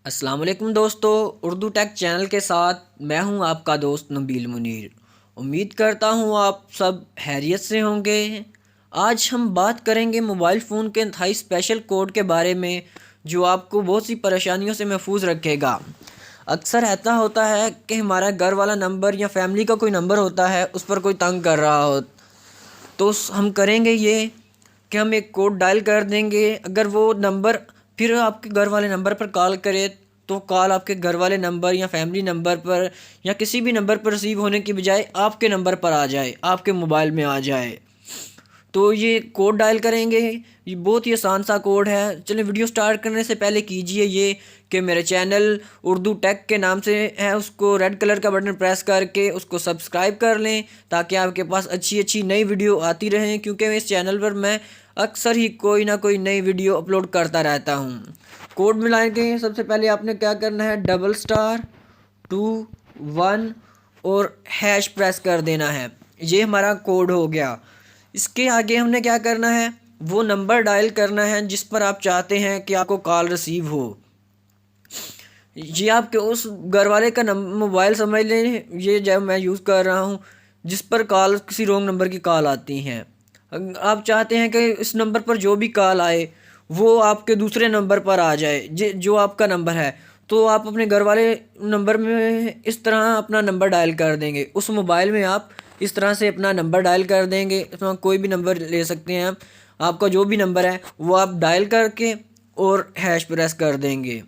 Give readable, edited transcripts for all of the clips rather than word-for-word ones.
अस्सलाम वालेकुम दोस्तों, उर्दू टेक चैनल के साथ मैं हूं आपका दोस्त नबील मुनीर। उम्मीद करता हूं आप सब खैरियत से होंगे। आज हम बात करेंगे मोबाइल फ़ोन के इंतहाई स्पेशल कोड के बारे में जो आपको बहुत सी परेशानियों से महफूज रखेगा। अक्सर ऐसा होता है कि हमारा घर वाला नंबर या फैमिली का कोई नंबर होता है, उस पर कोई तंग कर रहा हो, तो हम करेंगे ये कि हम एक कोड डायल कर देंगे। अगर वो नंबर फिर आपके घर वाले नंबर पर कॉल करे तो कॉल आपके घर वाले नंबर या फैमिली नंबर पर या किसी भी नंबर पर रिसीव होने की बजाय आपके नंबर पर आ जाए, आपके मोबाइल में आ जाए। तो ये कोड डायल करेंगे, ये बहुत ही आसान सा कोड है। चलिए वीडियो स्टार्ट करने से पहले कीजिए ये कि मेरे चैनल उर्दू टेक के नाम से है, उसको रेड कलर का बटन प्रेस करके उसको सब्सक्राइब कर लें ताकि आपके पास अच्छी अच्छी नई वीडियो आती रहें, क्योंकि इस चैनल पर मैं अक्सर ही कोई ना कोई नई वीडियो अपलोड करता रहता हूँ। कोड मिलाएंगे, सबसे पहले आपने क्या करना है, *2 1 और हैश प्रेस कर देना है। ये हमारा कोड हो गया। इसके आगे हमने क्या करना है, वो नंबर डायल करना है जिस पर आप चाहते हैं कि आपको कॉल रिसीव हो। ये आपके उस घर वाले का मोबाइल समझ लें, ये जब मैं यूज़ कर रहा हूँ जिस पर कॉल किसी रॉन्ग नंबर की कॉल आती हैं। आप चाहते हैं कि इस नंबर पर जो भी कॉल आए वो आपके दूसरे नंबर पर आ जाए, जो आपका नंबर है, तो आप अपने घर वाले नंबर में इस तरह अपना नंबर डायल कर देंगे। उस मोबाइल में आप इस तरह से अपना नंबर डायल कर देंगे। इसमें कोई भी नंबर ले सकते हैं आप, आपका जो भी नंबर है वो आप डायल करके और हैश प्रेस कर देंगे।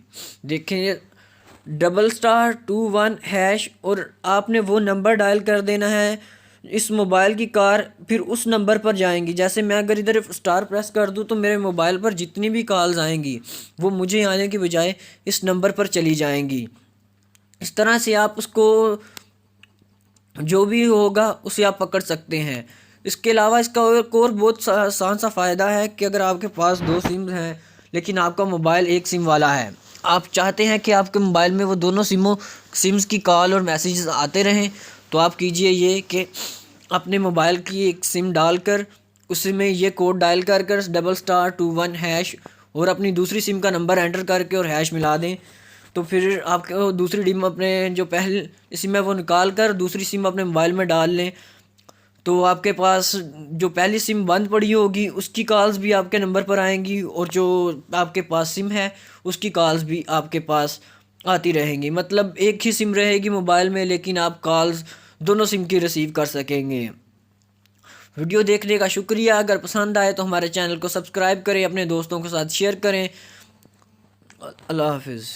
देखें, *2 1# और आपने वो नंबर डायल कर देना है। इस मोबाइल की कार फिर उस नंबर पर जाएंगी। जैसे मैं अगर इधर स्टार प्रेस कर दूं तो मेरे मोबाइल पर जितनी भी कॉल्स आएंगी वो मुझे आने की बजाय इस नंबर पर चली जाएंगी। इस तरह से आप उसको जो भी होगा उसे आप पकड़ सकते हैं। इसके अलावा इसका एक और बहुत आसान सा फ़ायदा है कि अगर आपके पास दो सिम हैं लेकिन आपका मोबाइल एक सिम वाला है, आप चाहते हैं कि आपके मोबाइल में वो दोनों सिम्स की कॉल और मैसेजेस आते रहें, तो आप कीजिए ये कि अपने मोबाइल की एक सिम डालकर उसमें ये कोड डायल कर कर *2 1# और अपनी दूसरी सिम का नंबर एंटर करके और हैश मिला दें। तो फिर आपको दूसरी सिम अपने जो पहली सिम है वो निकाल कर दूसरी सिम अपने मोबाइल में डाल लें, तो आपके पास जो पहली सिम बंद पड़ी होगी उसकी कॉल्स भी आपके नंबर पर आएंगी और जो आपके पास सिम है उसकी कॉल्स भी आपके पास आती रहेंगी। मतलब एक ही सिम रहेगी मोबाइल में लेकिन आप कॉल्स दोनों सिम की रिसीव कर सकेंगे। वीडियो देखने का शुक्रिया। अगर पसंद आए तो हमारे चैनल को सब्सक्राइब करें, अपने दोस्तों के साथ शेयर करें। अल्लाह हाफिज़।